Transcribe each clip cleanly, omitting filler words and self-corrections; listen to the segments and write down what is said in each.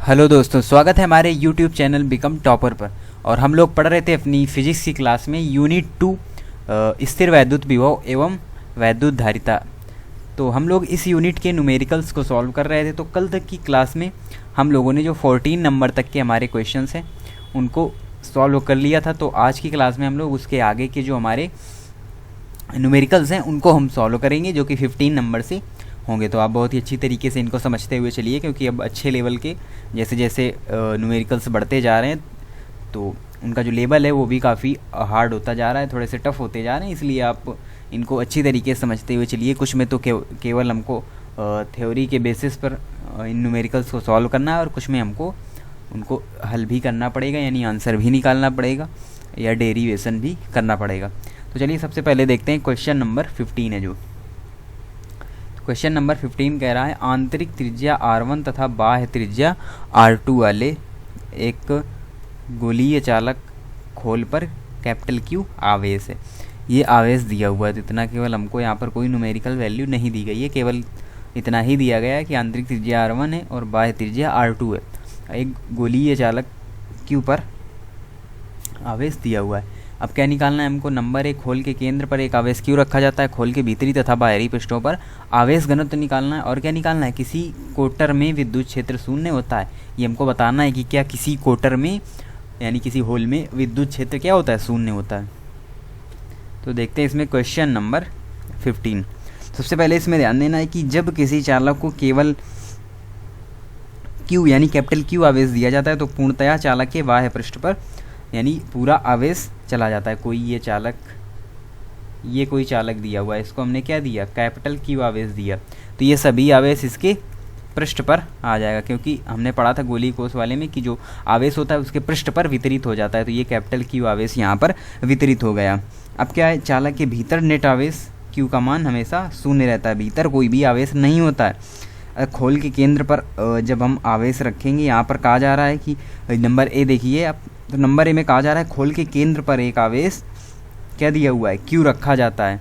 Hello दोस्तों, स्वागत है हमारे यूट्यूब चैनल बिकम टॉपर पर। और हम लोग पढ़ रहे थे अपनी फिजिक्स की क्लास में यूनिट 2 स्थिर वैद्युत विभव एवं वैद्युत धारिता। तो हम लोग इस यूनिट के न्यूमेरिकल्स को सॉल्व कर रहे थे। तो कल तक की क्लास में हम लोगों ने जो 14 नंबर तक के हमारे क्वेश्चंस हैं उनको सॉल्व कर लिया था। तो आज की क्लास में हम लोग उसके आगे के जो हमारे न्यूमेरिकल्स हैं उनको हम सॉल्व करेंगे, जो कि 15 नंबर से होंगे। तो आप बहुत ही अच्छी तरीके से इनको समझते हुए चलिए, क्योंकि अब अच्छे लेवल के जैसे जैसे न्यूमेरिकल्स बढ़ते जा रहे हैं तो उनका जो लेवल है वो भी काफ़ी हार्ड होता जा रहा है, थोड़े से टफ होते जा रहे हैं। इसलिए आप इनको अच्छी तरीके से समझते हुए चलिए। कुछ में तो केवल हमको थ्योरी के बेसिस पर इन न्यूमेरिकल्स को सॉल्व करना है, और कुछ में हमको उनको हल भी करना पड़ेगा, यानी आंसर भी निकालना पड़ेगा या डेरिवेशन भी करना पड़ेगा। तो चलिए सबसे पहले देखते हैं क्वेश्चन नंबर 15 है। जो क्वेश्चन नंबर 15 कह रहा है, आंतरिक त्रिज्या R1 तथा बाह्य त्रिज्या R2 वाले एक गोलीय चालक खोल पर कैपिटल Q आवेश है। ये आवेश दिया हुआ है, तो इतना केवल हमको यहाँ पर कोई न्यूमेरिकल वैल्यू नहीं दी गई है, केवल इतना ही दिया गया है कि आंतरिक त्रिज्या R1 है और बाह्य त्रिज्या R2 है। एक गोलीय चालक Q पर आवेश दिया हुआ है। अब क्या निकालना है हमको? नंबर 1, खोल के केंद्र पर एक आवेश क्यों रखा जाता है, खोल के भीतरी तथा बाहरी पृष्ठों पर आवेश घनत्व निकालना है। और क्या निकालना है? किसी कोटर में विद्युत क्षेत्र शून्य होता है। ये हमको बताना है कि क्या किसी कोटर में यानी किसी होल में विद्युत क्षेत्र क्या होता है? शून्य होता है। तो देखते हैं इसमें क्वेश्चन नंबर 15। सबसे पहले इसमें ध्यान देना है कि जब किसी चालक को केवल Q यानी कैपिटल Q आवेश दिया जाता है तो पूर्णतया चालक के बाह्य पृष्ठ पर यानी पूरा आवेश चला जाता है। ये कोई चालक दिया हुआ है, इसको हमने क्या दिया? कैपिटल Q आवेश दिया, तो ये सभी आवेश इसके पृष्ठ पर आ जाएगा, क्योंकि हमने पढ़ा था गोलीय कोश वाले में कि जो आवेश होता है उसके पृष्ठ पर वितरित हो जाता है। तो ये कैपिटल Q आवेश यहाँ पर वितरित हो गया। अब क्या है? चालक के भीतर नेट आवेश Q का मान हमेशा शून्य रहता है, भीतर कोई भी आवेश नहीं होता है। खोल के केंद्र पर जब हम आवेश रखेंगे, यहाँ पर कहा जा रहा है कि नंबर ए देखिए आप, तो नंबर ए में कहा जा रहा है खोल के केंद्र पर एक आवेश क्या दिया हुआ है? Q रखा जाता है।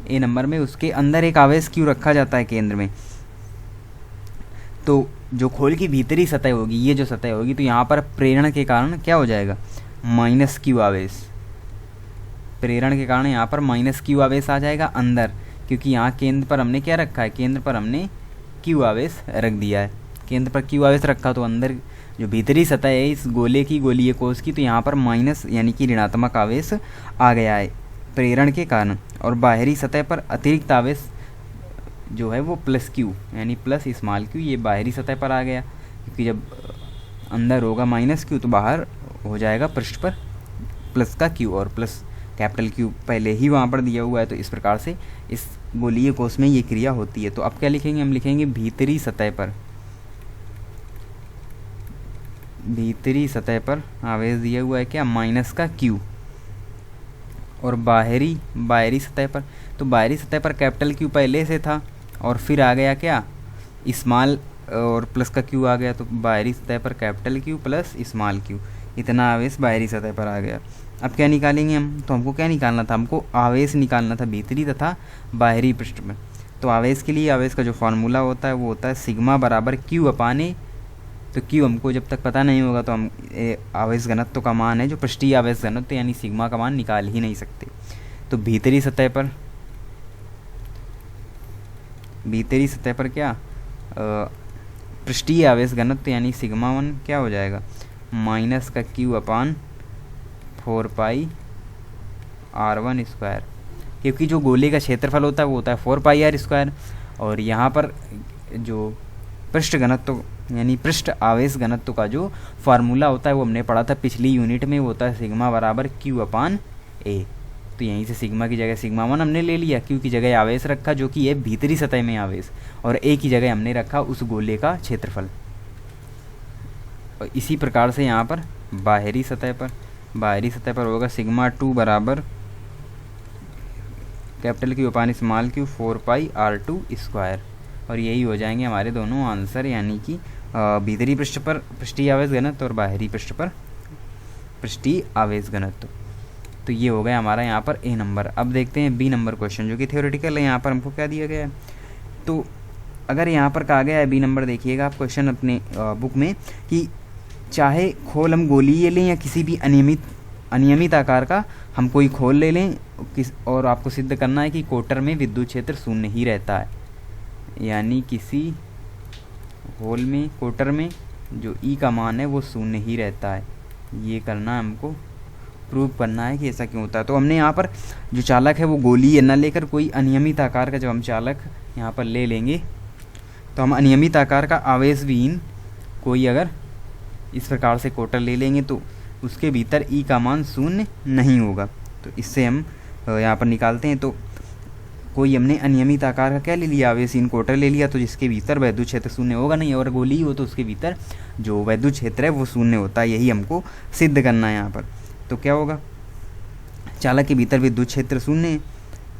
ए नंबर में उसके अंदर एक आवेश Q रखा जाता है केंद्र में। तो जो खोल की भीतरी सतह होगी, ये जो सतह होगी, तो यहाँ पर प्रेरण के कारण क्या हो जाएगा? -Q आवेश। प्रेरण के कारण यहाँ पर -Q आवेश आ जाएगा अंदर, क्योंकि यहाँ केंद्र पर हमने क्या रखा है? केंद्र पर हमने Q आवेश रख दिया है। केंद्र पर Q आवेश रखा तो अंदर जो भीतरी सतह है इस गोले की, गोलीय कोश की, तो यहाँ पर माइनस यानी कि ऋणात्मक आवेश आ गया है प्रेरण के कारण। और बाहरी सतह पर अतिरिक्त आवेश जो है वो +Q यानी प्लस स्मॉल q, ये बाहरी सतह पर आ गया, क्योंकि जब अंदर होगा -Q तो बाहर हो जाएगा पृष्ठ पर प्लस का Q, और प्लस कैपिटल Q पहले ही वहाँ पर दिया हुआ है। तो इस प्रकार से इस गोलीय कोश में ये क्रिया होती है। तो अब क्या लिखेंगे? हम लिखेंगे भीतरी सतह पर आवेश दिया हुआ है क्या? -Q। और बाहरी सतह पर, तो बाहरी सतह पर कैपिटल Q पहले से था और फिर आ गया क्या? स्मॉल और प्लस का Q आ गया। तो बाहरी सतह पर capital Q plus small q, इतना आवेश बाहरी सतह पर आ गया। अब क्या निकालेंगे हम? तो हमको क्या निकालना था? हमको आवेश निकालना था भीतरी तथा बाहरी पृष्ठ में। तो आवेश के लिए आवेश का जो फार्मूला होता है वो होता है सिग्मा बराबर Q/A। तो Q हमको जब तक पता नहीं होगा तो हम आवेश घनत्व का मान है जो पृष्ठीय आवेश घनत्व यानी सिग्मा का मान निकाल ही नहीं सकते। तो भीतरी सतह पर क्या पृष्ठीय आवेश घनत्व यानी सिग्मा 1 क्या हो जाएगा? -Q/4πr1², क्योंकि जो गोले का क्षेत्रफल होता है वो होता है 4πr²। और यहाँ पर जो पृष्ठ घनत्व यानी पृष्ठ आवेश घनत्व का जो फार्मूला होता है वो हमने पढ़ा था पिछली यूनिट में, वो होता है सिग्मा बराबर Q/A। तो यहीं से सिग्मा की जगह सिग्मा 1 हमने ले लिया, Q की जगह आवेश रखा जो कि है भीतरी सतह में आवेश, और A की जगह हमने रखा उस गोले का क्षेत्रफल। और इसी प्रकार से यहाँ पर बाहरी सतह पर होगा सिग्मा 2 बराबर कैपिटल Q/स्मॉल q 4πr2²। और यही हो जाएंगे हमारे दोनों आंसर, यानी कि भीतरी पृष्ठ पर पृष्ठीय आवेश घनत्व और बाहरी पृष्ठ पर पृष्ठीय आवेश घनत्व। तो ये हो गया हमारा यहाँ पर ए नंबर। अब देखते हैं बी नंबर क्वेश्चन, जो कि थ्योरेटिकल है। यहाँ पर हमको क्या दिया गया है? तो अगर यहाँ पर कहा गया है बी नंबर, देखिएगा आप क्वेश्चन अपने बुक में, कि चाहे खोल हम गोलीय लें या किसी भी अनियमित आकार का हम कोई खोल ले लें, और आपको सिद्ध करना है कि कोटर में विद्युत क्षेत्र शून्य ही रहता है। यानी किसी होल में, कोटर में जो ई का मान है वो शून्य ही रहता है। ये करना है हमको, प्रूव करना है कि ऐसा क्यों होता है। तो हमने यहाँ पर जो चालक है वो गोलीय न लेकर कोई अनियमित आकार का जब हम चालक यहाँ पर ले लेंगे, तो हम अनियमित आकार का आवेश विहीन कोई अगर इस प्रकार से कोटर ले लेंगे तो उसके भीतर ई का मान शून्य नहीं होगा। तो इससे हम यहाँ पर निकालते हैं। तो कोई हमने अनियमित आकार का क्या ले लिया, आवेशहीन कोटर ले लिया, तो जिसके भीतर वैद्युत क्षेत्र शून्य होगा नहीं, और गोलीय हो तो उसके भीतर जो वैद्युत क्षेत्र है वो शून्य होता है। यही हमको सिद्ध करना है यहाँ पर। तो क्या होगा, चालक के भीतर विद्युत क्षेत्र शून्य है,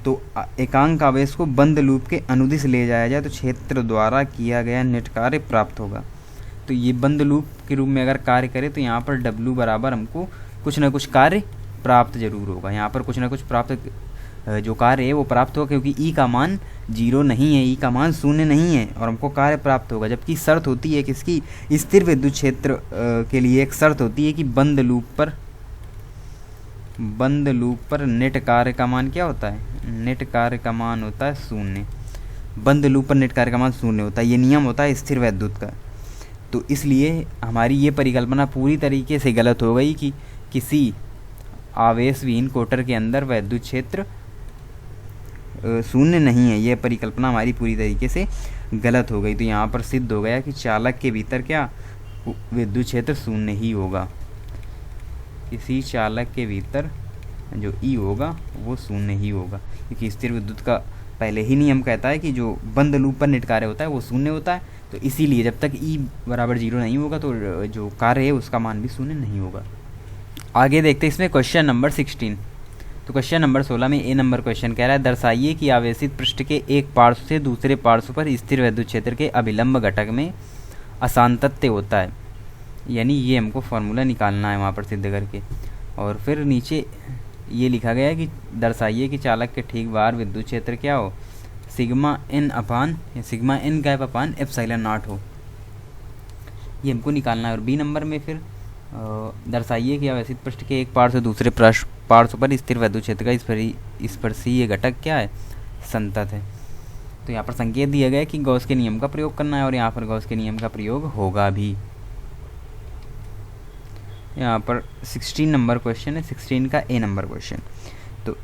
तो एकांक आवेश को बंद लूप के अनुदिश ले जाया जाए तो क्षेत्र द्वारा किया गया नेट कार्य प्राप्त होगा। तो ये बंद लूप के रूप में अगर कार्य करे तो यहाँ पर W बराबर हमको कुछ ना कुछ कार्य प्राप्त जरूर होगा। यहाँ पर कुछ ना कुछ प्राप्त जो कार्य है वो प्राप्त होगा, क्योंकि ई का मान 0 नहीं है, ई का मान शून्य नहीं है, और हमको कार्य प्राप्त होगा। जबकि शर्त होती है किसकी, स्थिर विद्युत क्षेत्र के लिए एक शर्त होती है कि बंद लूप पर नेट कार्य का मान क्या होता है, नेट कार्य का मान होता है शून्य। बंद लूप पर नेट कार्य का मान शून्य होता है, ये नियम होता है स्थिर वैद्युत का। तो इसलिए हमारी ये परिकल्पना पूरी तरीके से गलत हो गई कि किसी आवेश विहीन कोटर के अंदर वैद्युत क्षेत्र शून्य नहीं है। यह परिकल्पना हमारी पूरी तरीके से गलत हो गई। तो यहाँ पर सिद्ध हो गया कि चालक के भीतर क्या, विद्युत क्षेत्र शून्य ही होगा। किसी चालक के भीतर जो ई होगा वो शून्य ही होगा, क्योंकि स्थिर विद्युत का पहले ही नियम कहता है कि जो बंद लूप पर नेट कार्य होता है वो शून्य होता है। तो इसीलिए जब तक ई बराबर 0 नहीं होगा तो जो कार्य है उसका मान भी शून्य नहीं होगा। आगे देखते हैं इसमें क्वेश्चन नंबर 16। तो क्वेश्चन नंबर 16 में ए नंबर क्वेश्चन कह रहा है, दर्शाइए कि आवेशित पृष्ठ के एक पार्श्व से दूसरे पार्श्व पर स्थिर वैद्युत क्षेत्र के अभिलंब घटक में असांतत्य होता है। यानी ये हमको फॉर्मूला निकालना है वहाँ पर सिद्ध करके। और फिर नीचे ये लिखा गया है कि दर्शाइए कि चालक के ठीक बाहर विद्युत क्षेत्र क्या हो, sigma n cap upon epsilon naught हो। ये हमको निकालना है। और बी नंबर में फिर दर्शाइए कि आवेशित पृष्ठ के एक पार्श्व से दूसरे पार्श्व पर स्थिर वैद्युत क्षेत्र का स्पर्शीय घटक क्या है, संतत है। तो यहाँ पर संकेत दिया गया है कि गॉस के नियम का प्रयोग करना है, और यहाँ पर गॉस के नियम का प्रयोग होगा भी। यहाँ पर 16 नंबर क्वेश्चन है, 16 का ए नंबर क्वेश्चन। तो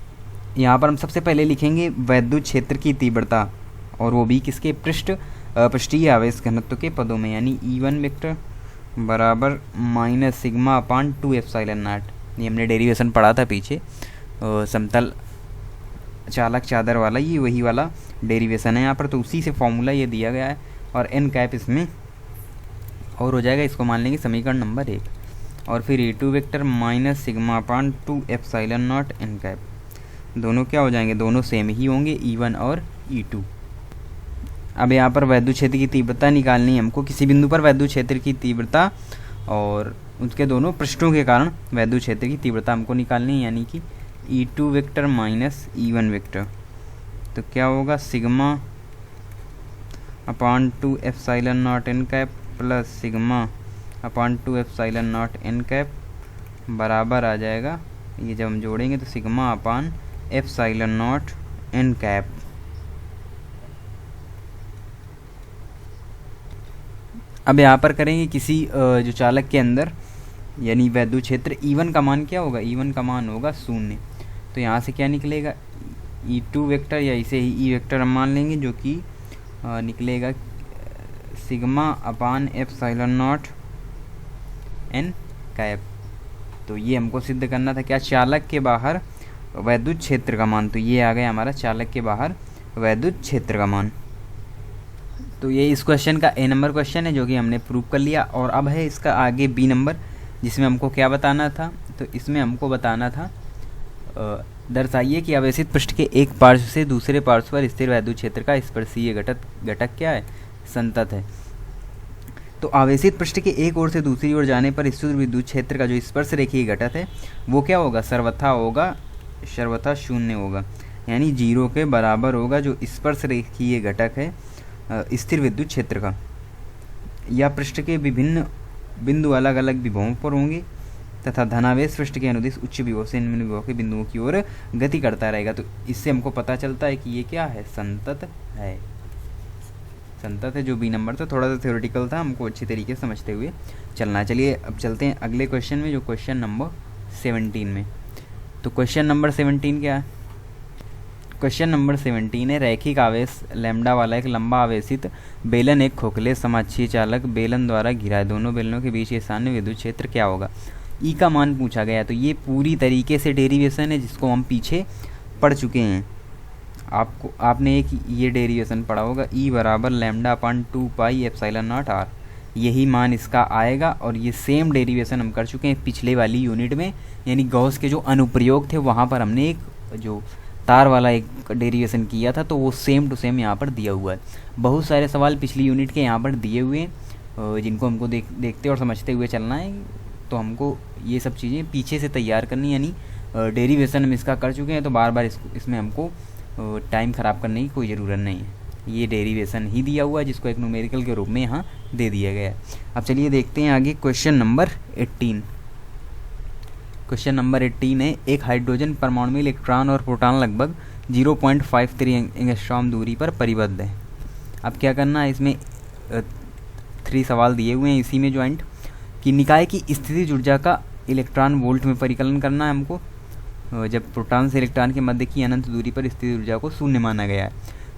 यहाँ पर हम सबसे पहले लिखेंगे वैद्युत क्षेत्र की तीव्रता, और वो भी किसके, पृष्ठीय आवेश घनत्व के पदों में। यानी E1 वेक्टर बराबर minus sigma upon 2 epsilon not. ये हमने डेरिवेशन पढ़ा था पीछे, समतल चालक चादर वाला, ये वही वाला डेरिवेशन है यहाँ पर। तो उसी से फॉर्मूला ये दिया गया है, और एन कैप इसमें और हो जाएगा। इसको मान लेंगे समीकरण नंबर 1। और फिर E2 vector minus sigma upon 2 epsilon not an cap, दोनों क्या हो जाएंगे, दोनों सेम ही होंगे, E1 और E2। अब यहाँ पर वैद्युत क्षेत्र की तीव्रता निकालनी है हमको। किसी बिंदु पर वैद्युत क्षेत्र की तीव्रता और उसके दोनों पृष्ठों के कारण वैद्युत क्षेत्र की तीव्रता हमको निकालनी है। यानी कि E2 vector minus E1 vector, तो क्या होगा, sigma upon 2 epsilon not an cap plus sigma upon 2 epsilon not an cap बराबर आ जाएगा, ये जब हम जोड़ेंगे तो sigma upon epsilon not an cap. अब यहाँ पर करेंगे किसी जो चालक के अंदर यानी वैद्युत क्षेत्र E1 का मान क्या होगा, E1 का मान होगा 0। तो यहाँ से क्या निकलेगा, E2 वेक्टर या इसे ही E वेक्टर हम मान लेंगे, जो कि निकलेगा sigma upon epsilon not an cap. तो ये हमको सिद्ध करना था क्या, चालक के बाहर वैद्युत क्षेत्र का मान। तो ये आ गया हमारा चालक के बाहर वैद्युत क्षेत्र का मान। तो ये इस क्वेश्चन का ए नंबर क्वेश्चन है, जो कि हमने प्रूव कर लिया। और अब है इसका आगे बी नंबर, जिसमें हमको क्या बताना था। तो इसमें हमको बताना था, दर्शाइए कि आवेशित पृष्ठ के एक पार्श्व से दूसरे पार्श्व पर स्थिर वैद्युत क्षेत्र का स्पर्शीय घटक क्या है, संतत है। तो आवेशित पृष्ठ के एक ओर से दूसरी ओर जाने पर स्थिर विद्युत क्षेत्र का जो स्पर्श रेखीय घटक है वो क्या होगा, सर्वथा शून्य होगा। यानी 0 के बराबर होगा जो स्पर्श रेखीय घटक है स्थिर विद्युत क्षेत्र का। या पृष्ठ के विभिन्न बिंदु अलग अलग विभवों पर होंगे तथा धनावेश पृष्ठ के अनुदिश उच्च विभव से निम्न विभव के बिंदुओं की ओर गति करता रहेगा। तो इससे हमको पता चलता है कि ये क्या है, संतत है। संतत है जो बी नंबर था, थोड़ा सा थ्योरेटिकल था, हमको अच्छी तरीके से समझते हुए चलना है। चलिए अब चलते हैं अगले क्वेश्चन में, जो क्वेश्चन नंबर 17 में। तो क्वेश्चन नंबर 17 क्या है? क्वेश्चन नंबर 17 है, रैखिक आवेश लैम्डा वाला एक लंबा आवेशित बेलन एक खोखले समाक्षीय चालक बेलन द्वारा घिरा है। दोनों बेलनों के बीच स्थानीय विद्युत क्षेत्र क्या होगा? ई का मान पूछा गया। तो ये पूरी तरीके से डेरिवेशन है जिसको हम पीछे पढ़ चुके हैं। आपने एक ये डेरिवेशन पढ़ा होगा, ई बराबर lambda upon 2 pi epsilon naught r, यही मान इसका आएगा। और ये सेम डेरिवेशन हम कर चुके हैं पिछले वाली यूनिट में, यानी गॉस के जो अनुप्रयोग थे वहाँ पर हमने एक जो तार वाला एक डेरिवेशन किया था, तो वो सेम टू सेम यहाँ पर दिया हुआ है। बहुत सारे सवाल पिछली यूनिट के यहाँ पर दिए हुए हैं जिनको हमको देखते और समझते हुए चलना है। तो हमको ये सब चीज़ें पीछे से तैयार करनी, यानी डेरिवेशन हम इसका कर चुके हैं, तो बार बार इसमें हमको टाइम ख़राब करने की कोई ज़रूरत नहीं है। ये डेरिवेशन ही दिया हुआ है जिसको एक न्यूमेरिकल के रूप में यहाँ दे दिया गया है। अब चलिए देखते हैं आगे क्वेश्चन नंबर 18। क्वेश्चन नंबर 18 है, एक हाइड्रोजन परमाणु में इलेक्ट्रॉन और प्रोटॉन लगभग 0.53 एंगस्ट्रॉम दूरी पर परिबद्ध है। अब क्या करना है, इसमें 3 सवाल दिए हुए हैं इसी में ज्वाइंट, कि निकाय की स्थितिज ऊर्जा का इलेक्ट्रॉन वोल्ट में परिकलन करना है हमको, जब प्रोटॉन से इलेक्ट्रॉन के मध्य की अनंत दूरी पर स्थितिज ऊर्जा को शून्य माना गया है।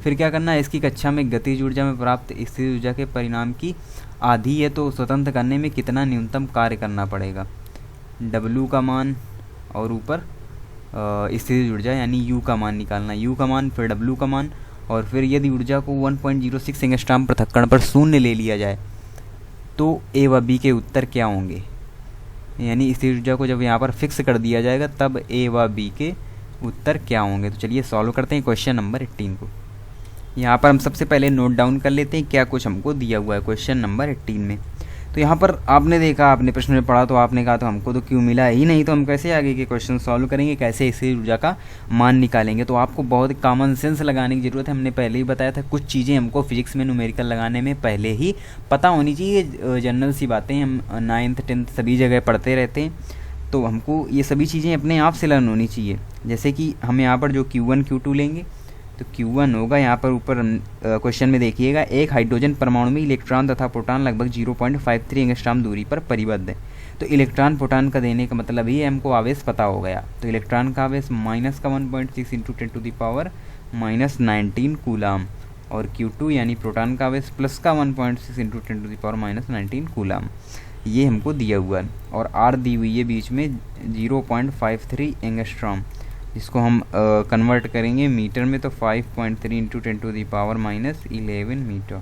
फिर क्या करना है, इसकी कक्षा में गतिज ऊर्जा में प्राप्त स्थितिज ऊर्जा के परिणाम की आधी है, तो स्वतंत्र करने में कितना न्यूनतम कार्य करना पड़ेगा। W का मान और ऊपर स्थितिज ऊर्जा यानी U का मान निकालना, U का मान फिर W का मान, और फिर यदि ऊर्जा को 1.06 एंगस्ट्रॉम पृथक्करण पर शून्य ले लिया जाए तो A व B के उत्तर क्या होंगे। यानी स्थितिज ऊर्जा को जब यहाँ पर फिक्स कर दिया जाएगा तब A व B के उत्तर क्या होंगे। तो चलिए सॉल्व करते हैं क्वेश्चन नंबर 18 को। यहाँ पर हम सबसे पहले नोट डाउन कर लेते हैं क्या कुछ हमको दिया हुआ है क्वेश्चन नंबर 18 में। तो यहाँ पर आपने देखा, आपने प्रश्न में पढ़ा तो आपने कहा तो हमको तो क्यों मिला ही नहीं, तो हम कैसे आगे के क्वेश्चन सॉल्व करेंगे, कैसे स्थितिज ऊर्जा का मान निकालेंगे। तो आपको बहुत कॉमन सेंस लगाने की ज़रूरत है। हमने पहले ही बताया था कुछ चीज़ें हमको फिजिक्स में न्यूमेरिकल लगाने में पहले ही पता होनी चाहिए। जनरल सी बातें हम 9th 10th सभी जगह पढ़ते रहते हैं, तो हमको ये सभी चीज़ें अपने आप से लर्न होनी चाहिए। जैसे कि हम यहाँ पर जो Q1 Q2 लेंगे तो Q1 होगा, यहाँ पर ऊपर क्वेश्चन में देखिएगा, एक हाइड्रोजन परमाणु में इलेक्ट्रॉन तथा प्रोटॉन लगभग 0.53 एंगस्ट्रॉम दूरी पर परिबद्ध है। तो इलेक्ट्रॉन प्रोटॉन का देने का मतलब ये हमको आवेश पता हो गया। तो इलेक्ट्रॉन का आवेश माइनस का 1.6 इंटू 10⁻⁻19 कूलाम, और Q2 यानी प्रोटॉन का आवेश प्लस का 1.6 इंटू 10⁻⁻19 कूलाम, ये हमको दिया हुआ है। और R दी हुई है बीच में 0.53 एंगस्ट्रॉम, इसको हम कन्वर्ट करेंगे मीटर में तो 5.3 इंटू 10⁻11 मीटर।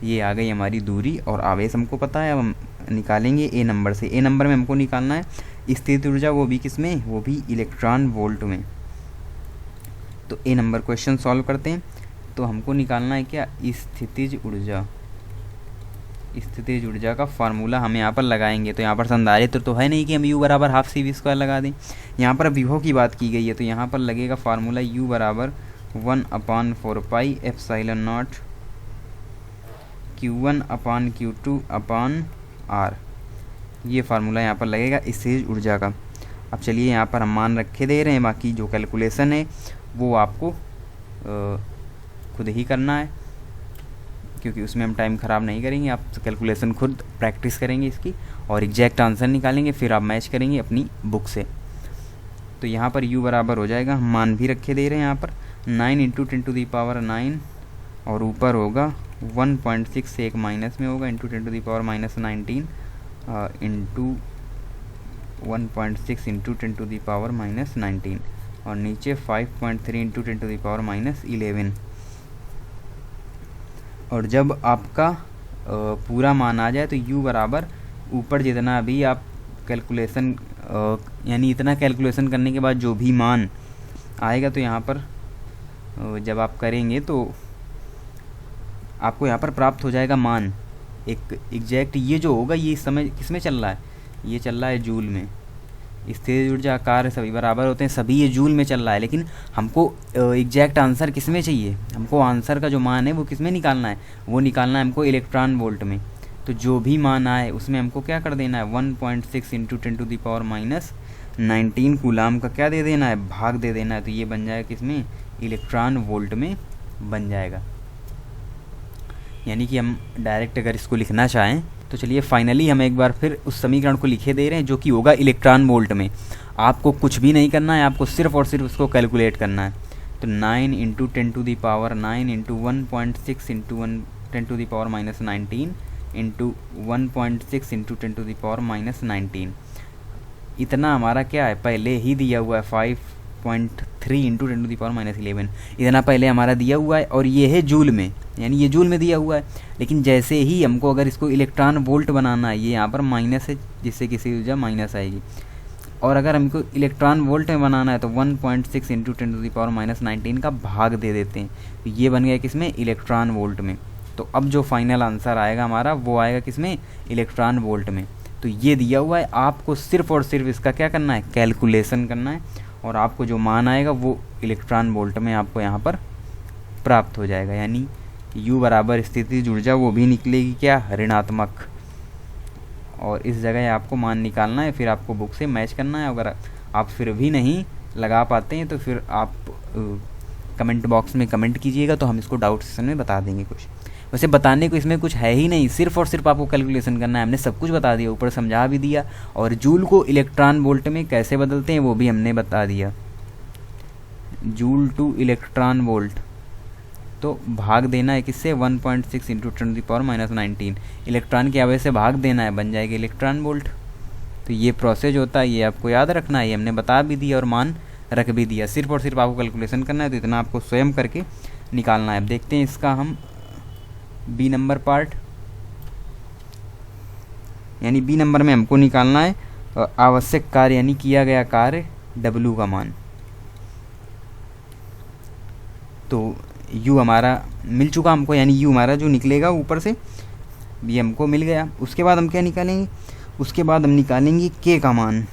ये आ गई हमारी दूरी और आवेश हमको पता है। अब हम निकालेंगे ए नंबर से। ए नंबर में हमको निकालना है स्थितिज ऊर्जा, वो भी किस में, वो भी इलेक्ट्रॉन वोल्ट में। तो ए नंबर क्वेश्चन सॉल्व करते हैं। तो हमको निकालना है क्या, स्थितिज ऊर्जा। स्थितिज ऊर्जा का फार्मूला हम यहाँ पर लगाएंगे। तो यहाँ पर संधारित्र तो है नहीं कि हम U बराबर हाफ CV² लगा दें। यहाँ पर विभव की बात की गई है, तो यहाँ पर लगेगा फार्मूला U बराबर 1/4 पाई एप्सिलॉन नॉट Q1/Q2/R, ये फार्मूला यहाँ पर लगेगा स्थितिज ऊर्जा का। अब चलिए यहाँ पर हम मान रखे दे रहे हैं, बाकी जो कैलकुलेशन है वो आपको खुद ही करना है, क्योंकि उसमें हम टाइम ख़राब नहीं करेंगे। आप कैलकुलेशन खुद प्रैक्टिस करेंगे इसकी और एग्जैक्ट आंसर निकालेंगे, फिर आप मैच करेंगे अपनी बुक से। तो यहाँ पर U बराबर हो जाएगा, हम मान भी रखे दे रहे हैं यहाँ पर 9 इंटू 10⁻9, और ऊपर होगा 1.6 से एक माइनस में होगा इंटू 10⁻⁻19 इंटू 1.6 इंटू 10⁻⁻19, और नीचे 5.3 इंटू 10⁻11। और जब आपका पूरा मान आ जाए तो U बराबर ऊपर जितना भी आप कैलकुलेशन यानी इतना कैलकुलेशन करने के बाद जो भी मान आएगा, तो यहाँ पर जब आप करेंगे तो आपको यहाँ पर प्राप्त हो जाएगा मान एक एग्जैक्ट। ये जो होगा ये इस समय किस में चल रहा है, ये चल रहा है जूल में। स्थिर ऊर्जा, कार्य सभी बराबर होते हैं, सभी ये जूल में चल रहा है। लेकिन हमको एग्जैक्ट आंसर किस में चाहिए, हमको आंसर का जो मान है वो किस में निकालना है, वो निकालना है हमको इलेक्ट्रॉन वोल्ट में। तो जो भी मान आए उसमें हमको क्या कर देना है, 1.6 इंटू 10⁻⁹ कूलाम का क्या दे देना है, भाग दे देना है। तो ये बन जाएगा किसमें, इलेक्ट्रॉन वोल्ट में बन जाएगा। यानी कि हम डायरेक्ट अगर इसको लिखना चाहें तो चलिए फाइनली हम एक बार फिर उस समीकरण को लिखे दे रहे हैं जो कि होगा इलेक्ट्रॉन वोल्ट में। आपको कुछ भी नहीं करना है, आपको सिर्फ और सिर्फ उसको कैलकुलेट करना है। तो 9 into 10⁻9 into 1.6 into 10⁻⁻19 into 1.6 into 10⁻⁻19, इतना हमारा क्या है, पहले ही दिया हुआ है 5.3 इंटू 10⁻⁻11, इतना पहले हमारा दिया हुआ है। और ये है जूल में, यानी ये जूल में दिया हुआ है। लेकिन जैसे ही हमको अगर इसको इलेक्ट्रॉन वोल्ट बनाना है, ये यहाँ पर माइनस है जिससे किसी ऊर्जा माइनस आएगी, और अगर हमको इलेक्ट्रॉन वोल्ट में बनाना है तो 1.6 इंटू 10⁻⁻19 का भाग दे देते हैं। तो ये बन गया किसमें, इलेक्ट्रॉन वोल्ट में। तो अब जो फाइनल आंसर आएगा हमारा वो आएगा किसमें, इलेक्ट्रॉन वोल्ट में। तो ये दिया हुआ है, आपको सिर्फ और सिर्फ इसका क्या करना है, कैलकुलेशन करना है, और आपको जो मान आएगा वो इलेक्ट्रॉन वोल्ट में आपको यहाँ पर प्राप्त हो जाएगा। यानी U बराबर स्थितिज ऊर्जा वो भी निकलेगी क्या, ऋणात्मक। और इस जगह आपको मान निकालना है, फिर आपको बुक से मैच करना है। अगर आप फिर भी नहीं लगा पाते हैं तो फिर आप कमेंट बॉक्स में कमेंट कीजिएगा, तो हम इसको डाउट सेशन में बता देंगे। कुछ वैसे बताने को इसमें कुछ है ही नहीं, सिर्फ और सिर्फ आपको कैलकुलेशन करना है। हमने सब कुछ बता दिया, ऊपर समझा भी दिया, और जूल को इलेक्ट्रॉन वोल्ट में कैसे बदलते हैं वो भी हमने बता दिया। जूल टू इलेक्ट्रॉन वोल्ट, तो भाग देना है किससे, 1.6 इंटू 10⁻⁻19, इलेक्ट्रॉन की आवेश से भाग देना है, बन जाएगा इलेक्ट्रॉन वोल्ट। तो ये प्रोसेस होता है, ये आपको याद रखना है, ये हमने बता भी दिया और मान रख भी दिया। सिर्फ और सिर्फ आपको कैलकुलेशन करना है, तो इतना आपको स्वयं करके निकालना है। अब देखते हैं इसका हम बी नंबर पार्ट, यानी बी नंबर में हमको निकालना है आवश्यक कार्य, यानी किया गया कार्य W का मान। तो U हमारा मिल चुका हमको, यानी U हमारा जो निकलेगा ऊपर से ये हमको मिल गया। उसके बाद हम क्या निकालेंगे, उसके बाद हम निकालेंगे K का मान।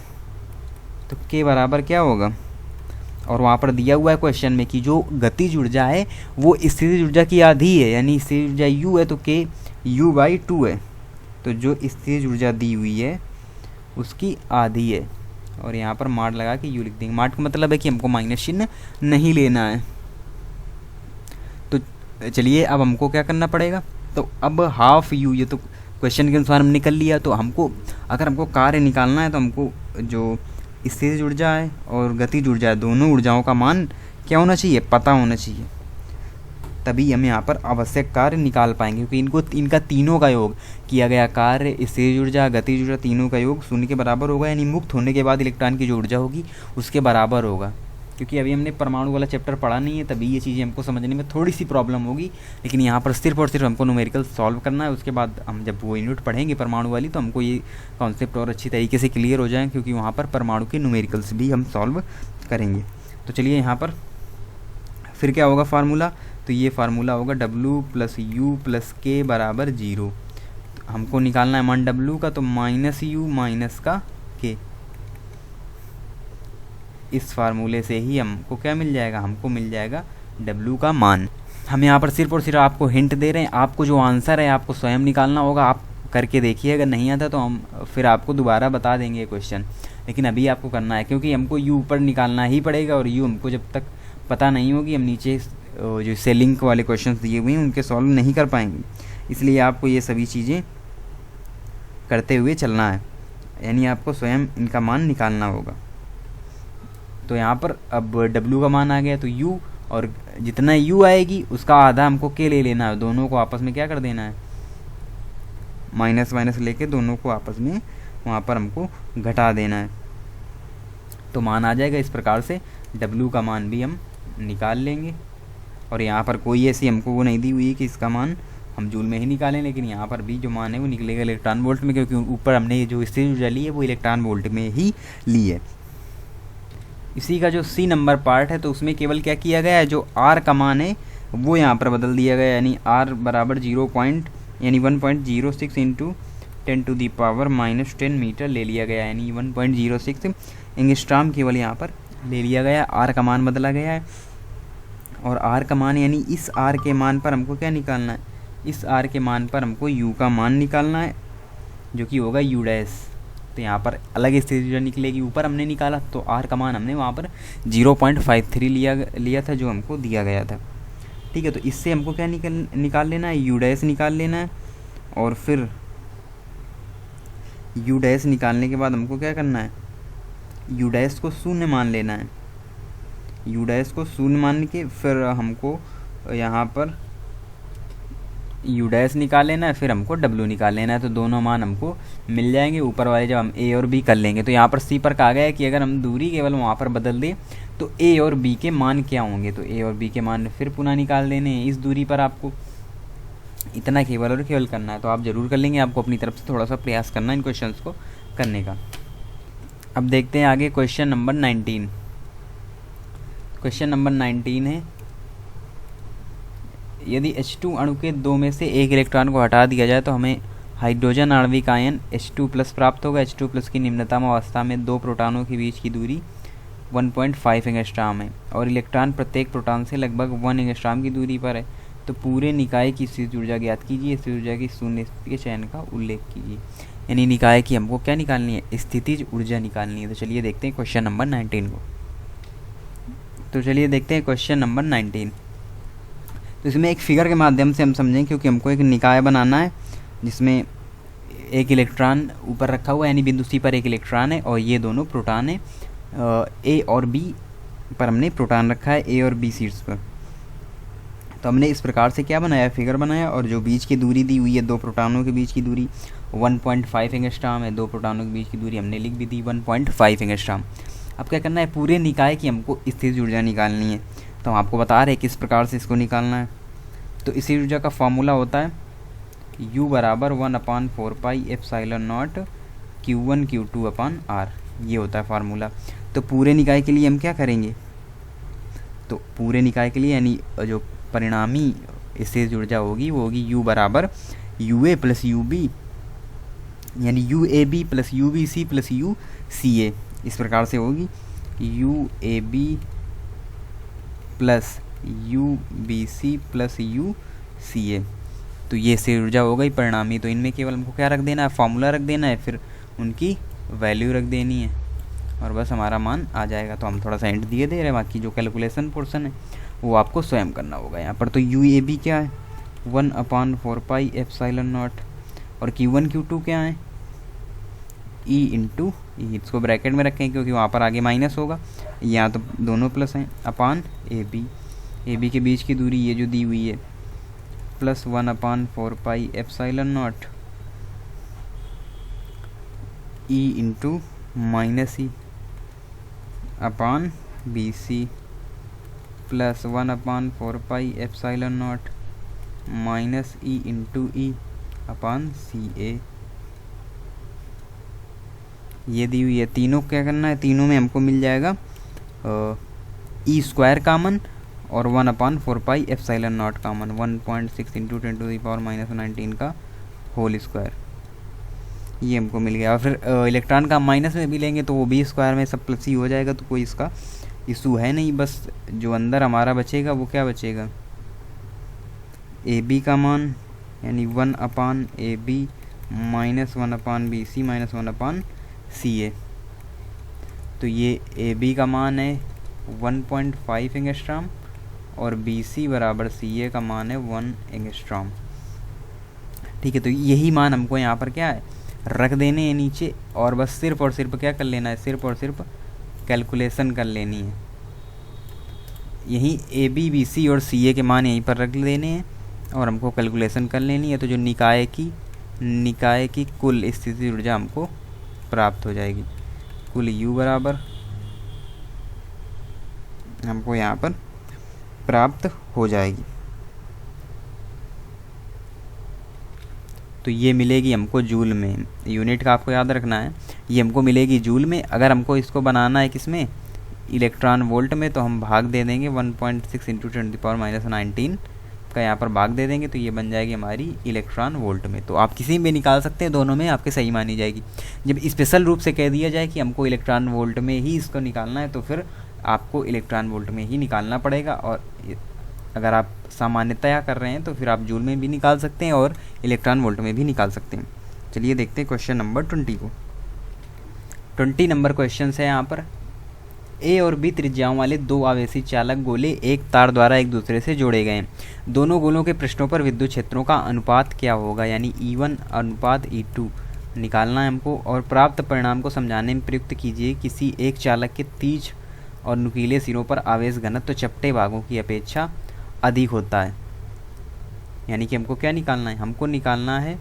तो K बराबर क्या होगा, और वहाँ पर दिया हुआ है क्वेश्चन में कि जो गतिज ऊर्जा है वो स्थितिज ऊर्जा की आधी है, यानी स्थितिज ऊर्जा U है तो K U/2 है। तो जो स्थितिज ऊर्जा दी हुई है उसकी आधी है, और यहाँ पर माड लगा के U लिख देंगे। माड का मतलब है कि हमको माइनस चिन्ह नहीं लेना है। तो चलिए अब हमको क्या करना पड़ेगा, तो अब हाफ U, ये तो क्वेश्चन के अनुसार हम निकल लिया। तो हमको अगर हमको कार्य निकालना है तो हमको जो स्थितिज ऊर्जा है और गतिज ऊर्जा है, दोनों ऊर्जाओं का मान क्या होना चाहिए, पता होना चाहिए, तभी हम यहाँ पर आवश्यक कार्य निकाल पाएंगे। क्योंकि इनका तीनों का योग, किया गया कार्य, स्थितिज ऊर्जा, गतिज ऊर्जा, तीनों का योग 0 के बराबर होगा, यानी मुक्त होने के बाद इलेक्ट्रॉन की जो ऊर्जा होगी उसके बराबर होगा। क्योंकि अभी हमने परमाणु वाला चैप्टर पढ़ा नहीं है, तभी ये चीज़ें हमको समझने में थोड़ी सी प्रॉब्लम होगी। लेकिन यहाँ पर सिर्फ और सिर्फ हमको न्यूमेरिकल सॉल्व करना है। उसके बाद हम जब वो यूनिट पढ़ेंगे परमाणु वाली, तो हमको ये कॉन्सेप्ट और अच्छी तरीके से क्लियर हो जाए, क्योंकि वहाँ पर परमाणु के न्यूमेरिकल्स भी हम सॉल्व करेंगे। तो चलिए यहाँ पर फिर क्या होगा फार्मूला, तो ये फार्मूला होगा W + U + K बराबर 0। हमको निकालना है मान W का, तो -U - K। इस फार्मूले से ही हमको क्या मिल जाएगा, हमको मिल जाएगा W का मान। हम यहाँ पर सिर्फ और सिर्फ आपको हिंट दे रहे हैं, आपको जो आंसर है आपको स्वयं निकालना होगा। आप करके देखिए, अगर नहीं आता तो हम फिर आपको दोबारा बता देंगे क्वेश्चन, लेकिन अभी आपको करना है, क्योंकि हमको U ऊपर निकालना ही पड़ेगा। और U हमको जब तक पता नहीं होगी, हम नीचे जो से लिंक वाले क्वेश्चन दिए हुए हैं उनके सॉल्व नहीं कर पाएंगे। इसलिए आपको ये सभी चीज़ें करते हुए चलना है, यानी आपको स्वयं इनका मान निकालना होगा। तो यहाँ पर अब W का मान आ गया, तो U, और जितना U आएगी उसका आधा हमको K ले लेना है। दोनों को आपस में क्या कर देना है, माइनस माइनस लेके दोनों को आपस में वहाँ पर हमको घटा देना है। तो मान आ जाएगा इस प्रकार से। W का मान भी हम निकाल लेंगे, और यहाँ पर कोई ऐसी हमको वो नहीं दी हुई है कि इसका मान हम जूल में ही निकालें, लेकिन यहाँ पर भी जो मान है वो निकलेगा इलेक्ट्रॉन वोल्ट में, क्योंकि ऊपर हमने जो स्थितिज ऊर्जा ली है वो इलेक्ट्रॉन वोल्ट में ही ली है। इसी का जो C नंबर पार्ट है, तो उसमें केवल क्या किया गया है, जो R का मान है वो यहाँ पर बदल दिया गया, यानी R बराबर 1.06 इंटू 10⁻⁻10 मीटर ले लिया गया है, यानी 1.06 एंगस्ट्रॉम केवल यहाँ पर ले लिया गया है। आर का मान बदला गया है, और आर का मान यानी इस आर के मान पर हमको क्या निकालना है, इस आर के मान पर हमको यू का मान निकालना है, जो कि होगा यू डैश। तो यहाँ पर अलग स्थिति जो निकलेगी, ऊपर हमने निकाला तो आर का मान हमने वहाँ पर 0.53 लिया था, जो हमको दिया गया था। ठीक है, तो इससे हमको क्या निकाल लेना है, यू डैश निकाल लेना है, और फिर यू डैश निकालने के बाद हमको क्या करना है, यू डैश को शून्य मान लेना है। यू डैश को शून्य मान के फिर हमको यहाँ पर यू डैश निकाल लेना है, फिर हमको डब्ल्यू निकाल लेना है। तो दोनों मान हमको मिल जाएंगे ऊपर वाले, जब हम ए और बी कर लेंगे। तो यहाँ पर सी पर कहा गया है कि अगर हम दूरी केवल वहाँ पर बदल दें तो ए और बी के मान क्या होंगे। तो ए और बी के मान फिर पुनः निकाल देने हैं इस दूरी पर। आपको इतना केवल और केवल करना है, तो आप ज़रूर कर लेंगे। आपको अपनी तरफ से थोड़ा सा प्रयास करना है इन क्वेश्चन को करने का। अब देखते हैं आगे क्वेश्चन नंबर 19। क्वेश्चन नंबर 19 है, यदि H2 अणु के 2 में से एक इलेक्ट्रॉन को हटा दिया जाए तो हमें हाइड्रोजन आणविक आयन H2+ प्राप्त होगा। H2+ की निम्नतम अवस्था में 2 प्रोटॉनों के बीच की दूरी 1.5 एंगस्ट्रॉम है, और इलेक्ट्रॉन प्रत्येक प्रोटॉन से लगभग 1 एंगस्ट्रॉम की दूरी पर है। तो पूरे निकाय की स्थितिज ऊर्जा ज्ञात कीजिए। स्थितिज ऊर्जा की शून्य स्थिति के चयन का उल्लेख कीजिए। यानी निकाय की हमको क्या निकालनी है, स्थितिज ऊर्जा निकालनी है। तो चलिए देखते हैं क्वेश्चन नंबर 19 को। तो चलिए देखते हैं क्वेश्चन नंबर 19। तो इसमें एक फिगर के माध्यम से हम समझें, क्योंकि हमको एक निकाय बनाना है जिसमें एक इलेक्ट्रॉन ऊपर रखा हुआ है, यानी बिंदु सी पर एक इलेक्ट्रॉन है और ये दोनों प्रोटॉन है। ए और बी पर हमने प्रोटॉन रखा है, ए और बी सीट्स पर। तो हमने इस प्रकार से क्या बनाया, फिगर बनाया, और जो बीच की दूरी दी हुई है 2 प्रोटॉनों के बीच की दूरी 1.5 एंगस्ट्रॉम है। 2 प्रोटॉनों के बीच की दूरी हमने लिख भी दी 1.5 एंगस्ट्रॉम। अब क्या करना है, पूरे निकाय की हमको स्थितिज ऊर्जा निकालनी है। तो हम आपको बता रहे हैं किस प्रकार से इसको निकालना है। तो स्थितिज ऊर्जा का फॉर्मूला होता है U बराबर 1/4πε0 Q1 Q2/R। ये होता है फार्मूला। तो पूरे निकाय के लिए हम क्या करेंगे, तो पूरे निकाय के लिए यानी जो परिणामी स्थितिज ऊर्जा होगी वो होगी U बराबर UA + UB, यानी UAB + UBC + UCA। इस प्रकार से होगी UAB + UBC + UCA। तो ये स्थितिज ऊर्जा हो गई परिणामी। तो इनमें केवल हमको क्या रख देना है, फार्मूला रख देना है, फिर उनकी वैल्यू रख देनी है, और बस हमारा मान आ जाएगा। तो हम थोड़ा सा हिंट दिए दे रहे हैं, बाकी जो कैलकुलेशन पोर्शन है वो आपको स्वयं करना होगा। यहाँ पर तो UAB क्या है 1/4πε0, और Q1 Q2 क्या है E × E। इसको ब्रैकेट में रखें क्योंकि वहाँ पर आगे माइनस होगा, यहाँ तो दोनों प्लस हैं, अपान AB। AB के बीच की दूरी ये जो दी हुई है प्लस 1/4πε0 E × -E अपान BC प्लस 1/4πε0 -E × E अपान CA। ये दी हुई है। तीनों क्या करना है, तीनों में हमको मिल जाएगा E² कॉमन और 1/4πε0 कॉमन, 1.6 × 10⁻⁻19 का होल स्क्वायर, ये हमको मिल गया। और फिर इलेक्ट्रॉन का माइनस में भी लेंगे तो वो B² में सब प्लस ही हो जाएगा, तो कोई इसका इशू है नहीं। बस जो अंदर हमारा बचेगा वो क्या बचेगा, AB का मान यानी 1/AB -1/BC -1/CA। तो ये AB का मान है 1.5 एंगस्ट्रॉम और BC बराबर CA का मान है 1 एंगस्ट्रॉम। ठीक है, तो यही मान हमको यहाँ पर क्या है रख देने हैं नीचे, और बस सिर्फ और सिर्फ क्या कर लेना है, सिर्फ और सिर्फ कैलकुलेशन कर लेनी है। यही AB BC और CA के मान यहीं पर रख देने हैं और हमको कैलकुलेशन कर लेनी है। तो जो निकाय की कुल स्थितिज ऊर्जा हमको प्राप्त हो जाएगी। कुल U बराबर हमको यहाँ पर प्राप्त हो जाएगी। तो ये मिलेगी हमको जूल में, यूनिट का आपको याद रखना है, ये हमको मिलेगी जूल में। अगर हमको इसको बनाना है किस में, इलेक्ट्रॉन वोल्ट में, तो हम भाग दे देंगे 1.6 × 10⁻⁻19 का यहाँ पर भाग दे देंगे तो ये बन जाएगी हमारी इलेक्ट्रॉन वोल्ट में। तो आप किसी में भी निकाल सकते हैं, दोनों में आपके सही मानी जाएगी। जब स्पेशल रूप से कह दिया जाए कि हमको इलेक्ट्रॉन वोल्ट में ही इसको निकालना है तो फिर आपको इलेक्ट्रॉन वोल्ट में ही निकालना पड़ेगा। और अगर आप सामान्यतया कर रहे हैं तो फिर आप जूल में भी निकाल सकते हैं और इलेक्ट्रॉन वोल्ट में भी निकाल सकते हैं। चलिए देखते हैं क्वेश्चन नंबर 20 को। 20 नंबर क्वेश्चन है यहाँ पर, ए और बी त्रिज्याओं वाले दो आवेशी चालक गोले एक तार द्वारा एक दूसरे से जोड़े गए हैं। दोनों गोलों के पृष्ठों पर विद्युत क्षेत्रों का अनुपात क्या होगा, यानी E1 अनुपात E2 निकालना है हमको। और प्राप्त परिणाम को समझाने में प्रयुक्त कीजिए किसी एक चालक के तीज और नुकीले सिरों पर आवेश घनत्व चपटे भागों की अपेक्षा अधिक होता है। यानी कि हमको क्या निकालना है, हमको निकालना है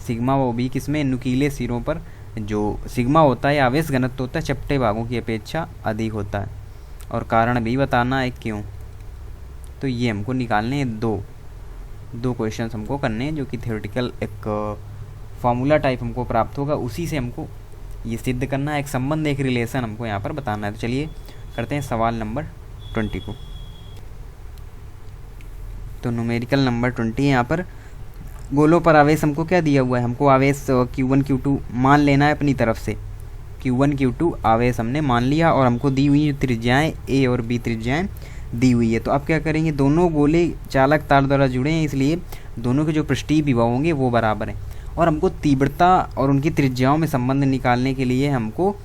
सिग्मा वो भी किसमें, नुकीले सिरों पर जो सिग्मा होता है आवेश घनत्व होता है चपटे भागों की अपेक्षा अधिक होता है। और कारण भी बताना है क्यों। तो ये हमको निकालने हैं दो क्वेश्चंस हमको करने हैं, जो कि थ्योरेटिकल एक फार्मूला टाइप हमको प्राप्त होगा, उसी से हमको ये सिद्ध करना है। एक संबंध, एक रिलेशन हमको यहाँ पर बताना है। तो चलिए करते हैं सवाल नंबर 20 को। तो न्यूमेरिकल नंबर 20 यहाँ पर गोलों पर आवेश हमको क्या दिया हुआ है, हमको आवेश Q1 Q2 मान लेना है अपनी तरफ से। Q1 Q2 आवेश हमने मान लिया और हमको दी हुई त्रिज्याएं A और B त्रिज्याएं दी हुई है। तो अब क्या करेंगे, दोनों गोले चालक तार द्वारा जुड़े हैं, इसलिए दोनों के जो पृष्ठीय विभव होंगे वो बराबर हैं। और हमको तीव्रता और उनकी त्रिज्याओं में संबंध निकालने के लिए हमको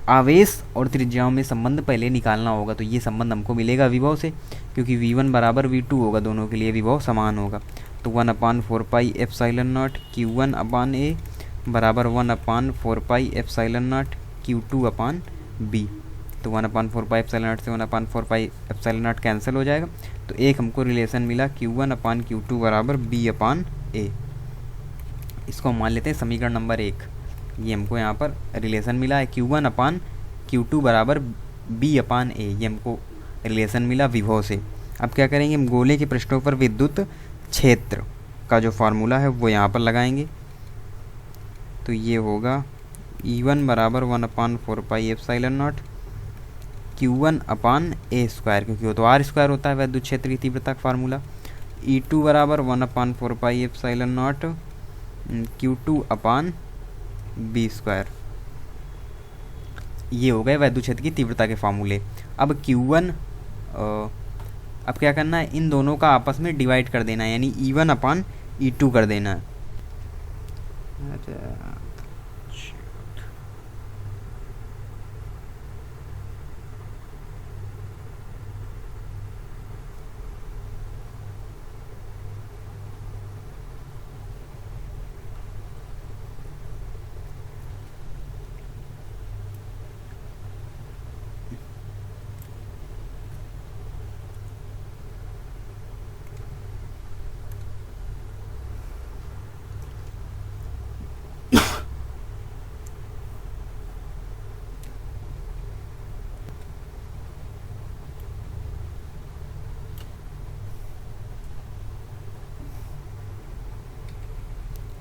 आवेश और त्रिज्याओं में संबंध पहले निकालना होगा। तो ये संबंध हमको मिलेगा विभव से, क्योंकि V1 बराबर V2 होगा, दोनों के लिए विभव समान होगा। तो 1/4 पाई epsilon not Q1 upon A बराबर 1/4 पाई epsilon not Q2 upon B। तो 1/4 पाई एप्सिलॉन नॉट से 1/4 पाई एप्सिलॉन नॉट कैंसिल हो जाएगा। तो एक हमको रिलेशन मिला Q1 अपान Q2 बराबर B अपान A। इसको मान लेते हैं समीकरण नंबर 1। ये हमको यहाँ पर रिलेशन मिला है Q1 अपान Q2 बराबर B अपान A। ये हमको रिलेशन मिला विभव से। अब क्या करेंगे, हम गोले के पृष्ठों पर विद्युत क्षेत्र का जो फार्मूला है वो यहाँ पर लगाएंगे। तो ये होगा E1 बराबर 1/4 पाई epsilon not Q1 upon A square, क्योंकि वो तो R स्क्वायर होता है विद्युत क्षेत्र की तीव्रता का फार्मूला। E2 बराबर 1/4 पाई epsilon not Q2 upon B square. ये हो गए विद्युत क्षेत्र की तीव्रता के फार्मूले। अब Q1 अब क्या करना है, इन दोनों का आपस में डिवाइड कर देना है, यानी E1 अपान E2 कर देना है।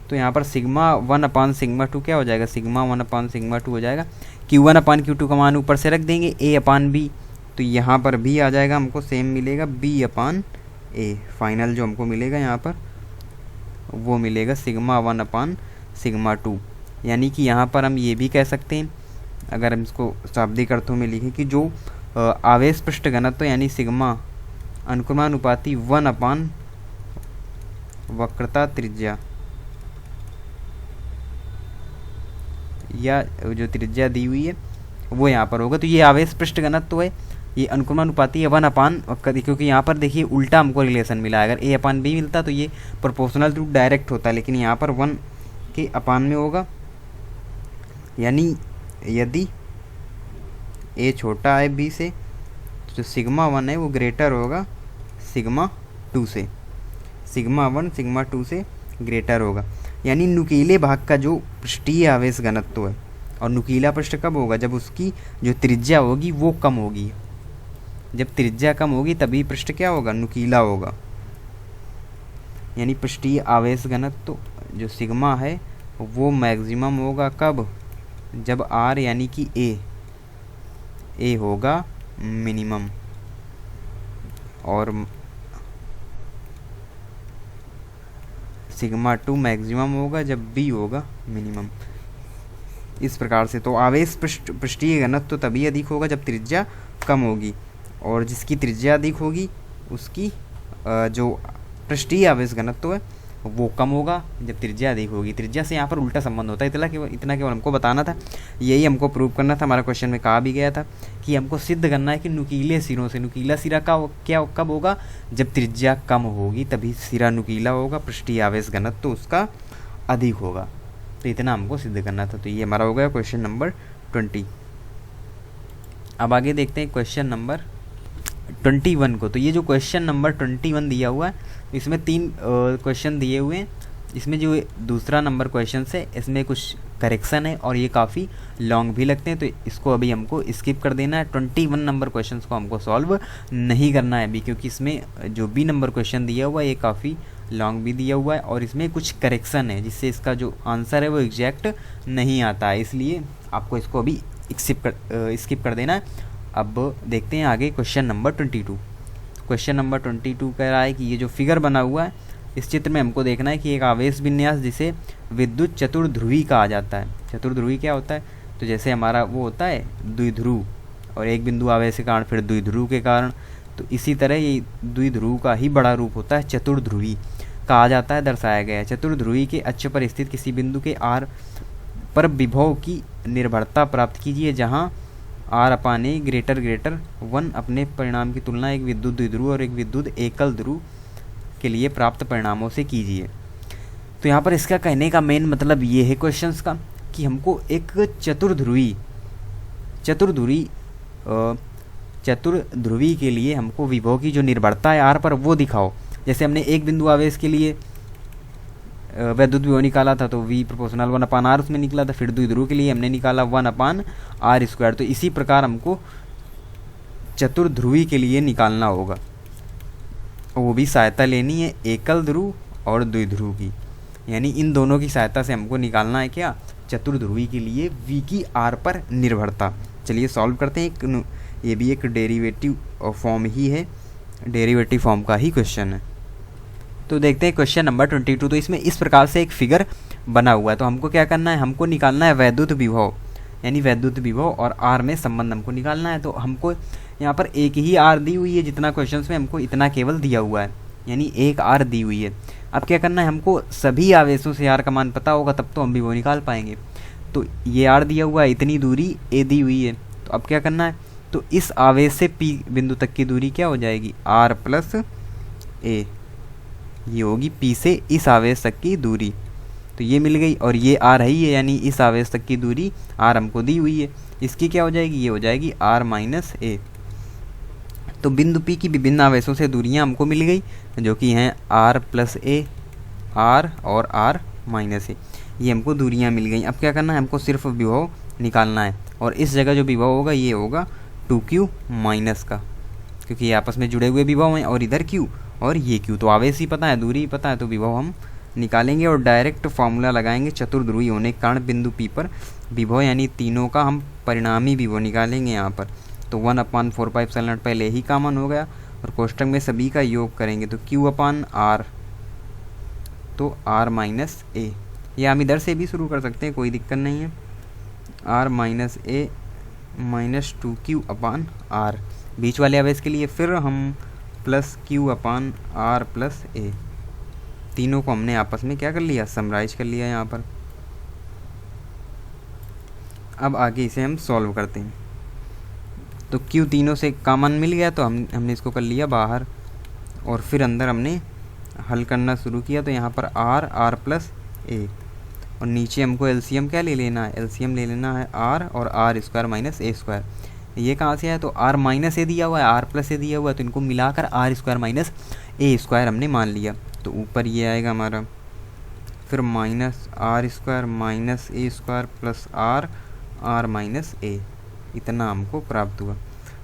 तो यहाँ पर सिग्मा 1 अपान सिग्मा 2 क्या हो जाएगा, सिग्मा 1 अपान सिग्मा 2 हो जाएगा। Q1 अपान Q2 का मान ऊपर से रख देंगे, A अपान B। तो यहाँ पर भी आ जाएगा, हमको सेम मिलेगा B अपान A। फाइनल जो हमको मिलेगा यहाँ पर वो मिलेगा सिग्मा 1 अपान सिग्मा 2। यानी कि यहाँ पर हम ये भी कह सकते हैं, अगर हम इसको शाब्दिक अर्थों में लिखें, कि जो आवेश पृष्ठ घनत्व यानी सिग्मा अनुक्रमानुपाती 1 अपान वक्रता त्रिज्या, या जो त्रिज्या दी हुई है वो यहाँ पर होगा। तो ये आवेश पृष्ठ घनत्व है, ये अनुक्रमानुपाती है 1 अपान, क्योंकि यहाँ पर देखिए उल्टा हमको रिलेशन मिला है। अगर A अपान B मिलता तो ये प्रोपोर्शनल टू डायरेक्ट होता, लेकिन यहाँ पर 1 के अपान में होगा। यानी यदि A छोटा है B से तो जो सिग्मा 1 है वो ग्रेटर होगा सिग्मा 2 से, सिग्मा 1 सिग्मा 2 से ग्रेटर होगा। यानी नुकीले भाग का जो पृष्ठीय आवेश घनत्व है, और नुकीला पृष्ठ कब होगा, जब उसकी जो त्रिज्या होगी वो कम होगी। जब त्रिज्या कम होगी तभी पृष्ठ क्या होगा, नुकीला होगा। यानी पृष्ठीय आवेश घनत्व जो सिग्मा है वो मैक्सिमम होगा कब, जब R यानी कि A होगा मिनिमम। और सिग्मा 2 मैक्सिमम होगा जब बी होगा मिनिमम, इस प्रकार से। तो आवेश पृष्ठीय घनत्व तो तभी अधिक होगा जब त्रिज्या कम होगी, और जिसकी त्रिज्या अधिक होगी उसकी जो पृष्ठीय आवेश घनत्व है वो कम होगा जब त्रिज्या अधिक होगी। त्रिज्या से यहाँ पर उल्टा संबंध होता है। इतना केवल हमको बताना था, यही हमको प्रूव करना था। हमारा क्वेश्चन में कहा भी गया था कि हमको सिद्ध करना है कि नुकीले सिरों से, नुकीला सिरा का क्या कब होगा, जब त्रिज्या कम होगी तभी सिरा नुकीला होगा, पृष्ठीय आवेश घनत्व तो उसका अधिक होगा। तो इतना हमको सिद्ध करना था। तो ये हमारा हो गया क्वेश्चन नंबर 20। अब आगे देखते हैं क्वेश्चन नंबर 21 को। तो ये जो क्वेश्चन नंबर 21 दिया हुआ है, इसमें 3 क्वेश्चन दिए हुए हैं। इसमें जो दूसरा नंबर क्वेश्चन है इसमें कुछ करेक्शन है और ये काफ़ी लॉन्ग भी लगते हैं, तो इसको अभी हमको स्किप कर देना है। 21 नंबर क्वेश्चन को हमको सॉल्व नहीं करना है अभी, क्योंकि इसमें जो बी नंबर क्वेश्चन दिया हुआ है ये काफ़ी लॉन्ग भी दिया हुआ है और इसमें कुछ करेक्शन है जिससे इसका जो आंसर है वो एग्जैक्ट नहीं आता है, इसलिए आपको इसको अभी स्किप कर देना है। अब देखते हैं आगे क्वेश्चन नंबर 22। क्वेश्चन नंबर 22 कह रहा है कि ये जो फिगर बना हुआ है इस चित्र में हमको देखना है कि एक आवेश विन्यास जिसे विद्युत चतुर्ध्रुवी कहा जाता है। चतुर्ध्रुवी क्या होता है, तो जैसे हमारा वो होता है द्विध्रुव, और एक बिंदु आवेश के कारण फिर द्विध्रुव के कारण, तो इसी तरह ये द्विध्रुव का ही बड़ा रूप होता है चतुर्ध्रुवी कहा जाता है, दर्शाया गया है। चतुर्ध्रुवी के अक्ष पर स्थित किसी बिंदु के आर पर विभव की निर्भरता प्राप्त कीजिए जहाँ R/A ग्रेटर 1 अपने परिणाम की तुलना एक विद्युत द्विध्रुव और एक विद्युत एकल ध्रुव के लिए प्राप्त परिणामों से कीजिए। तो यहाँ पर इसका कहने का मेन मतलब ये है क्वेश्चंस का कि हमको एक चतुर्ध्रुवी के लिए हमको विभव की जो निर्भरता है R पर वो दिखाओ। जैसे हमने एक बिंदु आवेश के लिए वैद्युत विभव निकाला था तो V प्रोपोर्शनल 1/R उसमें निकला था, फिर द्विध्रुव के लिए हमने निकाला 1/R²। तो इसी प्रकार हमको चतुर्ध्रुवी के लिए निकालना होगा, वो भी सहायता लेनी है एकल ध्रुव और द्विध्रुव की, यानी इन दोनों की सहायता से हमको निकालना है क्या, चतुर्ध्रुवी के लिए V की R पर निर्भरता। चलिए सॉल्व करते हैं। ये भी एक डेरिवेटिव फॉर्म ही है, डेरिवेटिव फॉर्म का ही क्वेश्चन है। तो देखते हैं क्वेश्चन नंबर 22। तो इसमें इस प्रकार से एक फिगर बना हुआ है, तो हमको क्या करना है, हमको निकालना है वैद्युत विभव, यानी वैद्युत विभव और R में संबंध हमको निकालना है। तो हमको यहाँ पर एक ही R दी हुई है, जितना क्वेश्चन में हमको इतना केवल दिया हुआ है, यानी एक R दी हुई है। अब क्या करना है, हमको सभी आवेशों से R का मान पता होगा तब तो हम विभव निकाल पाएंगे। तो ये R दिया हुआ है, इतनी दूरी A दी हुई है, तो अब क्या करना है, तो इस आवेश से P बिंदु तक की दूरी क्या हो जाएगी, R + A, ये होगी P से इस आवेश तक की दूरी। तो ये मिल गई, और ये R है ही है, यानी इस आवेश तक की दूरी R हमको दी हुई है, इसकी क्या हो जाएगी, ये हो जाएगी R - A। तो बिंदु P की विभिन्न आवेशों से दूरियां हमको मिल गई, जो कि हैं R + A, R और R - A, ये हमको दूरियां मिल गई। अब क्या करना है, हमको सिर्फ विभव निकालना है, और इस जगह जो विभव होगा ये होगा 2Q - का, क्योंकि ये आपस में जुड़े हुए विभव हैं, और इधर Q और ये Q। तो आवेश ही पता है, दूरी ही पता है, तो विभव हम निकालेंगे और डायरेक्ट फार्मूला लगाएंगे। चतुर्ध्रुवी होने के कारण बिंदु P पर विभव यानी तीनों का हम परिणामी विभव निकालेंगे यहाँ पर। तो 1/4πε0 पहले ही कॉमन हो गया, और कोष्ठक में सभी का योग करेंगे तो Q/R, तो R - A। या हम इधर से भी शुरू कर सकते हैं, कोई दिक्कत नहीं है। R - A - 2Q/R बीच वाले आवेश के लिए, फिर हम +Q/R + A, तीनों को हमने आपस में क्या कर लिया, समराइज कर लिया यहाँ पर। अब आगे इसे हम सॉल्व करते हैं। तो Q तीनों से कॉमन मिल गया, तो हमने इसको कर लिया बाहर, और फिर अंदर हमने हल करना शुरू किया। तो यहाँ पर R + A, और नीचे हमको एलसीएम क्या ले लेना है, एलसीएम ले लेना है R और R² - A²। ये कहाँ से है, तो R - A दिया हुआ है, R + A दिया हुआ है, तो इनको मिलाकर R² - A² हमने मान लिया। तो ऊपर ये आएगा हमारा, फिर -R² - A² + R - A, इतना हमको प्राप्त हुआ।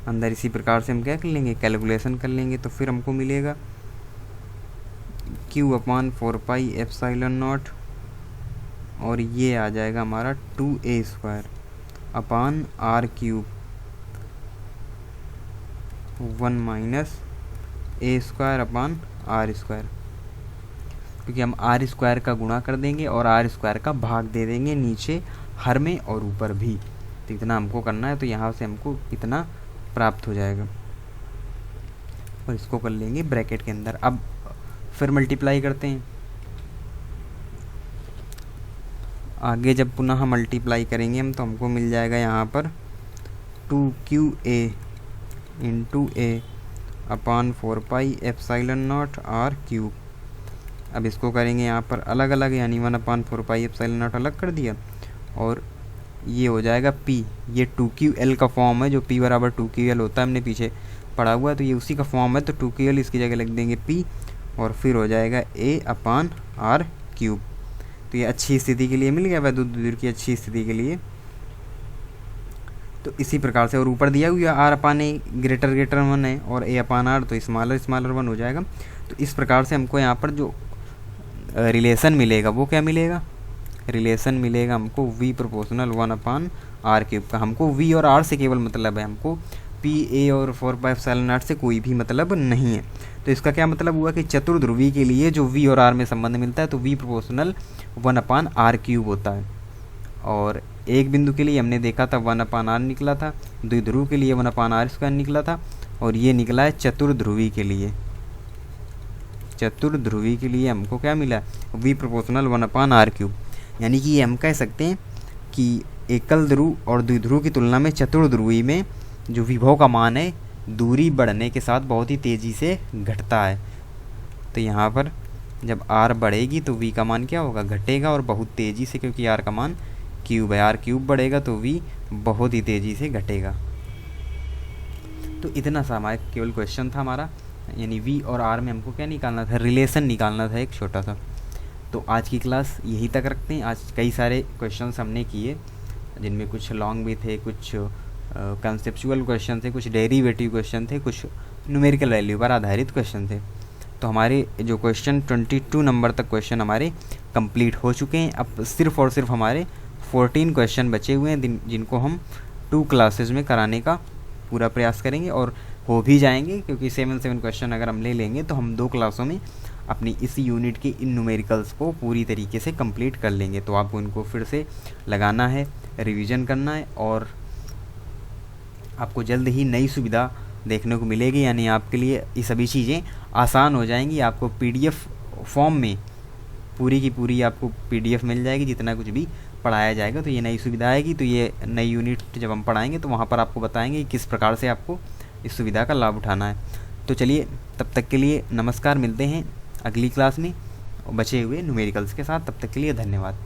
अंदर इसी प्रकार से हम क्या कर लेंगे, कैलकुलेशन कर लेंगे। तो फिर हमको मिलेगा Q/4πε0, और ये आ जाएगा हमारा 2A² R³ 1 - a square upon r square, क्योंकि हम आर स्क्वायर का गुणा कर देंगे और आर स्क्वायर का भाग दे देंगे नीचे हर में और ऊपर भी। तो इतना हमको करना है, तो यहाँ से हमको इतना प्राप्त हो जाएगा और इसको कर लेंगे ब्रैकेट के अंदर। अब फिर मल्टीप्लाई करते हैं। आगे जब पुनः मल्टीप्लाई करेंगे हम तो हमको मिल जाएगा यहाँ पर 2QA into a upon 4πε0 R cube. अब इसको करेंगे यहाँ पर अलग अलग, यानी 1/4πε0 अलग कर दिया और ये हो जाएगा P। ये 2QL का फॉर्म है, जो P बराबर 2QL होता है, हमने पीछे पढ़ा हुआ है, तो ये उसी का फॉर्म है। तो 2QL इसकी जगह लिख देंगे P और फिर हो जाएगा A अपान आर क्यूब। तो ये अच्छी स्थिति के लिए मिल गया, वैद्युत द्विध्रुव की अच्छी स्थिति के लिए। तो इसी प्रकार से, और ऊपर दिया हुआ आर अपान ए ग्रेटर 1 है और ए अपान आर तो स्मॉलर 1 हो जाएगा। तो इस प्रकार से हमको यहाँ पर जो रिलेशन मिलेगा वो क्या मिलेगा, रिलेशन मिलेगा हमको v प्रोपोर्शनल 1 आर क्यूब का। हमको v और r से केवल मतलब है, हमको p a और 4πε0 से कोई भी मतलब नहीं है। तो इसका क्या मतलब हुआ कि चतुर्ध्रुवी के लिए जो v और r में संबंध मिलता है तो v प्रोपोर्शनल 1 आर क्यूब होता है। और एक बिंदु के लिए हमने देखा था 1 आर निकला था, द्विध्रुव के लिए 1 आर स्क्वायर निकला था, और ये निकला है चतुर्ध्रुवी के लिए। चतुर्ध्रुवी के लिए हमको क्या मिला, v प्रोपोर्शनल 1 आर क्यूब। यानी कि ये हम कह सकते हैं कि एकल ध्रुव और द्विध्रुव की तुलना में चतुर्ध्रुवी में जो विभव का मान है दूरी बढ़ने के साथ बहुत ही तेज़ी से घटता है। तो यहाँ पर जब r बढ़ेगी तो v का मान क्या होगा, घटेगा, और बहुत तेज़ी से, क्योंकि r का मान क्यूब है, r क्यूब बढ़ेगा तो v बहुत ही तेज़ी से घटेगा। तो इतना सा हमारा केवल क्वेश्चन था हमारा, यानी v और r में हमको क्या निकालना था, रिलेशन निकालना था एक छोटा सा। तो आज की क्लास यही तक रखते हैं। आज कई सारे क्वेश्चंस हमने किए, जिनमें कुछ लॉन्ग भी थे, कुछ कंसेप्चुअल क्वेश्चन थे, कुछ डेरिवेटिव क्वेश्चन थे, कुछ न्यूमेरिकल वैल्यू पर आधारित क्वेश्चन थे। तो हमारे जो क्वेश्चन 22 नंबर तक क्वेश्चन हमारे कंप्लीट हो चुके हैं। अब सिर्फ और सिर्फ हमारे 14 क्वेश्चन बचे हुए हैं, जिनको हम 2 क्लासेस में कराने का पूरा प्रयास करेंगे, और हो भी जाएंगे, क्योंकि 7 क्वेश्चन अगर हम ले लेंगे तो हम 2 क्लासों में अपनी इस यूनिट के इन न्यूमेरिकल्स को पूरी तरीके से कंप्लीट कर लेंगे। तो आपको इनको फिर से लगाना है, रिवीजन करना है, और आपको जल्द ही नई सुविधा देखने को मिलेगी। यानी आपके लिए ये सभी चीज़ें आसान हो जाएंगी। आपको PDF फॉर्म में पूरी की पूरी आपको PDF मिल जाएगी, जितना कुछ भी पढ़ाया जाएगा। तो ये नई सुविधा आएगी, तो ये नई यूनिट जब हम पढ़ाएंगे तो वहाँ पर आपको बताएंगे किस प्रकार से आपको इस सुविधा का लाभ उठाना है। तो चलिए, तब तक के लिए नमस्कार, मिलते हैं अगली क्लास में बचे हुए न्यूमेरिकल्स के साथ। तब तक के लिए धन्यवाद।